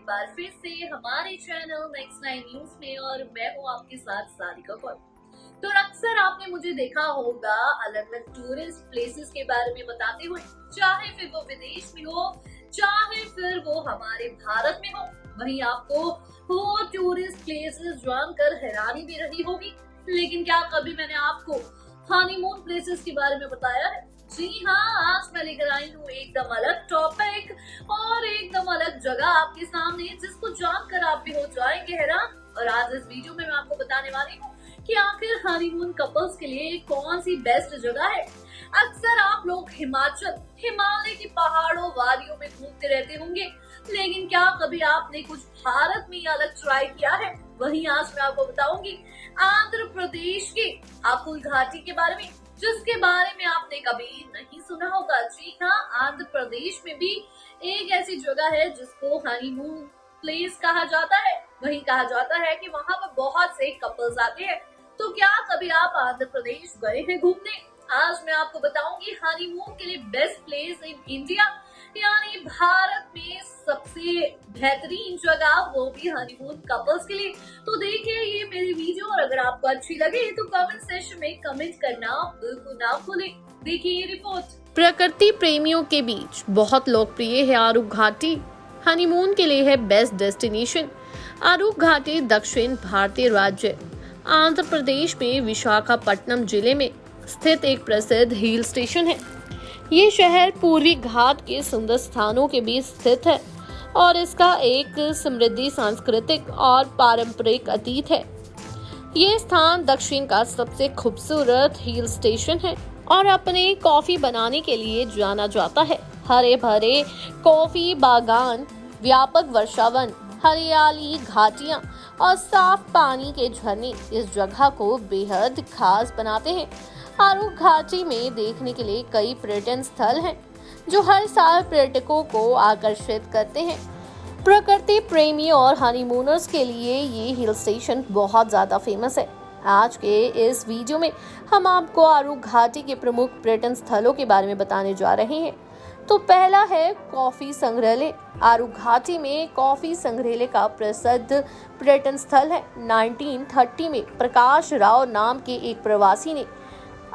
एक बार फिर से हमारे चैनल नेक्स्ट 9 न्यूज में और मैं हूँ आपके साथ सारिका कौर। तो अक्सर आपने मुझे देखा होगा अलग अलग टूरिस्ट प्लेसेस के बारे में बताते हुए, चाहे फिर वो विदेश में हो चाहे फिर वो हमारे भारत में हो। वहीं आपको वो टूरिस्ट प्लेसेस जानकर हैरानी भी रही होगी, लेकिन क्या कभी मैंने आपको हनीमून प्लेसेस के बारे में बताया है? जी हाँ, आज मैं लेकर आई हूँ एकदम अलग टॉपिक और एकदम अलग जगह आपके सामने, जिसको जानकर आप भी हो जाएंगे हैरान। और आज इस वीडियो में मैं आपको बताने वाली हूँ कि आखिर हनीमून कपल्स के लिए कौन सी बेस्ट जगह है। अक्सर आप लोग हिमालय की पहाड़ों वादियों में घूमते रहते होंगे, लेकिन क्या कभी आपने कुछ भारत में अलग ट्राई किया है? वहीं आज मैं आपको बताऊंगी आंध्र प्रदेश के आकुल घाटी के बारे में, जिसके बारे में आपने कभी नहीं सुना होगा। जी हाँ, आंध्र प्रदेश में भी एक ऐसी जगह है जिसको हनीमून प्लेस कहा जाता है। वहीं कहा जाता है कि वहां पर बहुत से कपल्स आते हैं। तो क्या कभी आप आंध्र प्रदेश गए हैं घूमने? आज मैं आपको बताऊंगी हनीमून के लिए बेस्ट प्लेस इन इंडिया, यानी भारत में सबसे बेहतरीन जगह, वो भी हनीमून कपल्स के लिए। तो देखिए ये मेरी वीडियो, और अगर आपको अच्छी लगे तो कमेंट सेक्शन में कमेंट करना बिल्कुल ना भूलें। देखिए ये रिपोर्ट। प्रकृति प्रेमियों के बीच बहुत लोकप्रिय है आरू घाटी। हनीमून के लिए है बेस्ट डेस्टिनेशन। आरू घाटी दक्षिण भारतीय राज्य आंध्र प्रदेश में विशाखापट्टनम जिले में स्थित एक प्रसिद्ध हिल स्टेशन है। ये शहर पूर्वी घाट के सुंदर स्थानों के बीच स्थित है और इसका एक समृद्ध सांस्कृतिक और पारंपरिक अतीत है। ये स्थान दक्षिण का सबसे खूबसूरत हिल स्टेशन है और अपने कॉफी बनाने के लिए जाना जाता है। हरे भरे कॉफी बागान, व्यापक वर्षावन, हरियाली घाटियां और साफ पानी के झरने इस जगह को बेहद खास बनाते हैं। आरू घाटी में देखने के लिए कई पर्यटन स्थल हैं, जो हर साल पर्यटकों को आकर्षित करते हैं। प्रकृति प्रेमी और हनीमूनर्स के लिए ये हिल स्टेशन बहुत ज्यादा फेमस है। आज के इस वीडियो में हम आपको आरू घाटी के प्रमुख पर्यटन स्थलों के बारे में बताने जा रहे हैं। तो पहला है कॉफी संग्रहालय। आरू घाटी में कॉफी संग्रहालय का प्रसिद्ध पर्यटन स्थल है। 1930 में प्रकाश राव नाम के एक प्रवासी ने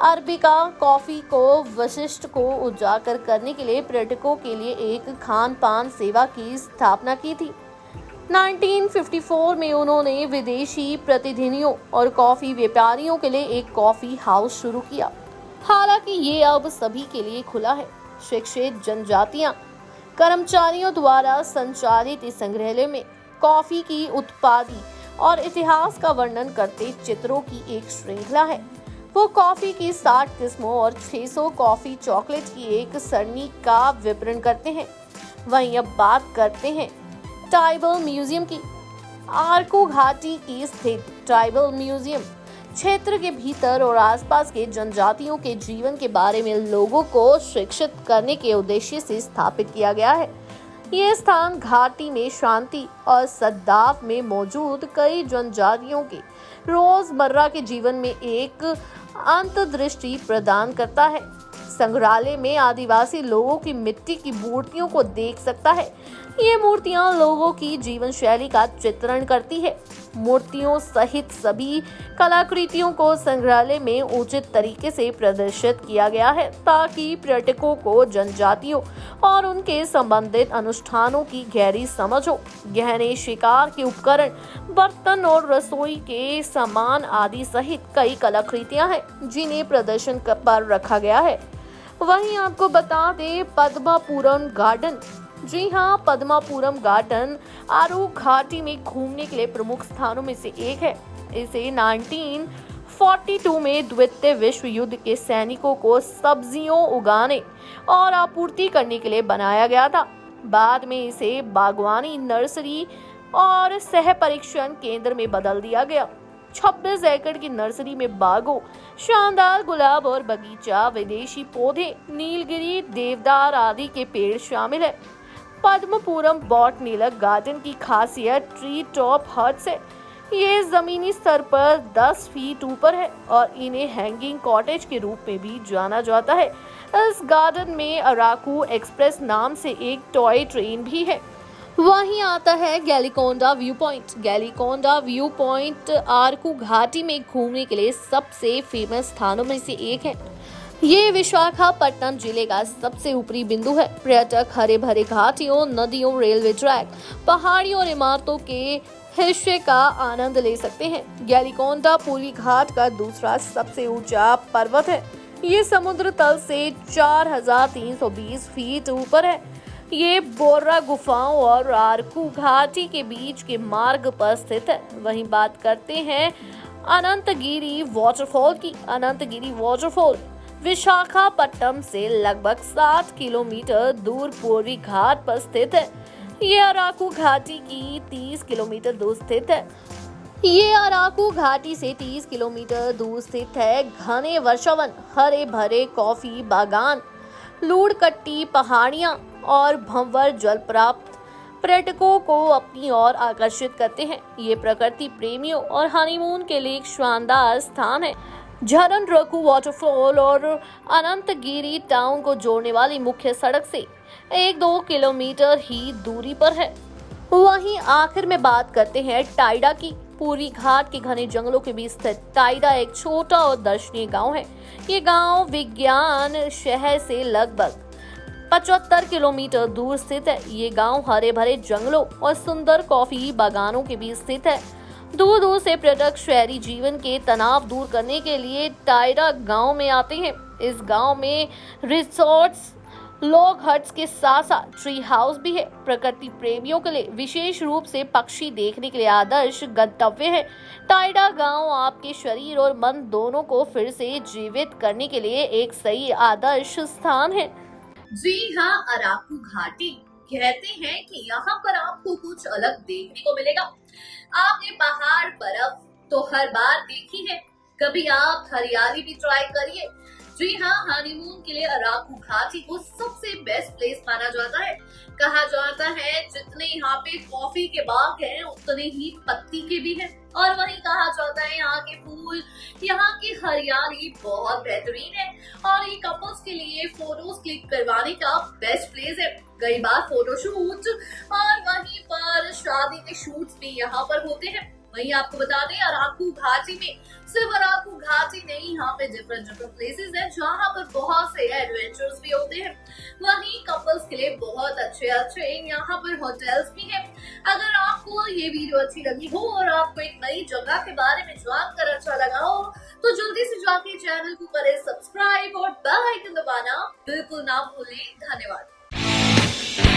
अरबिका कॉफी को विशिष्ट को उजागर करने के लिए पर्यटकों के लिए एक खान पान सेवा की स्थापना की थी। 1954 में उन्होंने विदेशी प्रतिनिधियों और कॉफी व्यापारियों के लिए एक कॉफी हाउस शुरू किया। हालांकि ये अब सभी के लिए खुला है। शिक्षित जनजातियां कर्मचारियों द्वारा संचालित इस संग्रहालय में कॉफी की उत्पत्ति और इतिहास का वर्णन करते चित्रों की एक श्रृंखला है। वो कॉफी की 60 किस्मों और 600 कॉफी चॉकलेट की एक सरणी का विवरण करते हैं। वहीं अब बात करते हैं ट्राइबल म्यूजियम की। आरकू घाटी की स्थित ट्राइबल म्यूजियम क्षेत्र के भीतर और आसपास के जनजातियों के जीवन के बारे में लोगों को शिक्षित करने के उद्देश्य से स्थापित किया गया है। ये स्थान घाटी में शांति और सद्भाव में मौजूद कई जनजातियों के रोजमर्रा के जीवन में एक अंतर्दृष्टि प्रदान करता है। संग्रहालय में आदिवासी लोगों की मिट्टी की मूर्तियों को देख सकता है। ये मूर्तियां लोगों की जीवन शैली का चित्रण करती है। मूर्तियों सहित सभी कलाकृतियों को संग्रहालय में उचित तरीके से प्रदर्शित किया गया है, ताकि पर्यटकों को जनजातियों और उनके संबंधित अनुष्ठानों की गहरी समझ हो। गहने शिकार के उपकरण, बर्तन और रसोई के सामान आदि सहित कई कलाकृतियां हैं, जिन्हें प्रदर्शन पर रखा गया है। वहीं आपको बता दें पद्मापुरम गार्डन। जी हाँ, पद्मापुरम गार्डन आरू घाटी में घूमने के लिए प्रमुख स्थानों में से एक है। इसे 1942 में द्वितीय विश्व युद्ध के सैनिकों को सब्जियों उगाने और आपूर्ति करने के लिए बनाया गया था। बाद में इसे बागवानी, नर्सरी और सह परीक्षण केंद्र में बदल दिया गया। 26 एकड़ की नर्सरी में बागों, शानदार गुलाब और बगीचा, विदेशी पौधे, नीलगिरी, देवदार आदि के पेड़ शामिल है। पद्मपुरम बॉटनिकल गार्डन की खासियत ट्री टॉप हट्स है। ये जमीनी स्तर पर 10 फीट ऊपर है और इन्हें हैंगिंग कॉटेज के रूप में भी जाना जाता है। इस गार्डन में अराकू एक्सप्रेस नाम से एक टॉय ट्रेन भी है। वहीं आता है गैलीकोंडा व्यू पॉइंट। गैलीकोंडा व्यू पॉइंट आरकू घाटी में घूमने के लिए सबसे फेमस स्थानों में से एक है। ये विशाखापट्टनम जिले का सबसे ऊपरी बिंदु है। पर्यटक हरे भरे घाटियों, नदियों, रेलवे ट्रैक, पहाड़ियों और इमारतों के हिस्से का आनंद ले सकते हैं। गैलीकोंडा पूर्वी घाट का दूसरा सबसे ऊंचा पर्वत है। ये समुद्र तल से 4,320 फीट ऊपर है। ये बोर्रा गुफाओं और आरकू घाटी के बीच के मार्ग पर स्थित है। वहीं बात करते हैं अनंतगिरी वाटरफॉल की। अनंतगिरी वाटरफॉल विशाखापट्टनम से लगभग 60 किलोमीटर दूर पूर्वी घाट पर स्थित है। ये अराकू घाटी की 30 किलोमीटर दूर स्थित है। ये अराकू घाटी से 30 किलोमीटर दूर स्थित है। घने वर्षावन, हरे भरे कॉफी बागान, लूड़कट्टी पहाड़ियां और भंवर जलप्रपात पर्यटकों को अपनी ओर आकर्षित करते हैं। ये प्रकृति प्रेमियों और हनीमून के लिए एक शानदार स्थान है। झरन रकू वाटरफॉल और अनंतगिरी टाउन को जोड़ने वाली मुख्य सड़क से 1-2 किलोमीटर ही दूरी पर है। वहीं आखिर में बात करते हैं टाइडा की। पूर्वी घाट के घने जंगलों के बीच स्थित टाइडा एक छोटा और दर्शनीय गांव है। ये गांव विज्ञान शहर से लगभग 75 किलोमीटर दूर स्थित है। ये गांव हरे भरे जंगलों और सुंदर कॉफी बागानों के बीच स्थित है। दूर दूर से पर्यटक शहरी जीवन के तनाव दूर करने के लिए टाइडा गांव में आते हैं। इस गांव में रिसोर्ट्स, लॉग हट्स के साथ साथ ट्री हाउस भी है। प्रकृति प्रेमियों के लिए विशेष रूप से पक्षी देखने के लिए आदर्श गंतव्य है। टाइडा गांव आपके शरीर और मन दोनों को फिर से जीवित करने के लिए एक सही आदर्श स्थान है। जी हाँ, अराकू घाटी कहते हैं कि यहाँ पर आपको कुछ अलग देखने को मिलेगा। आपने पहाड़, बर्फ तो हर बार देखी है, कभी आप हरियाली भी ट्राई करिए। जी हाँ, हनीमून के लिए अराकू घाटी को सबसे बेस्ट प्लेस माना जाता है। कहा जाता है जितने यहाँ पे कॉफी के बाग हैं उतने ही पत्ती के भी हैं। और वहीं कहा जाता है यहाँ के फूल, यहाँ की हरियाली बहुत बेहतरीन है और ये कपल्स के लिए फोटोज क्लिक करवाने का बेस्ट प्लेस है। कई बार फोटोशूट और वहीं पर शादी के शूट्स भी यहाँ पर होते हैं। वहीं आपको बता दें अराकू घाटी में सिर्फ अराकू घाटी नहीं, यहाँ पे डिफरेंट प्लेसेस हैं जहाँ पर बहुत से एडवेंचर्स भी होते हैं। वहीं कपल्स के लिए बहुत अच्छे यहाँ पर होटल्स भी हैं। अगर आपको ये वीडियो अच्छी लगी हो और आपको एक नई जगह के बारे में जानकर अच्छा लगा हो तो जल्दी से जाके चैनल को करें सब्सक्राइब और बेल आइकन दबाना बिल्कुल ना भूलें। धन्यवाद।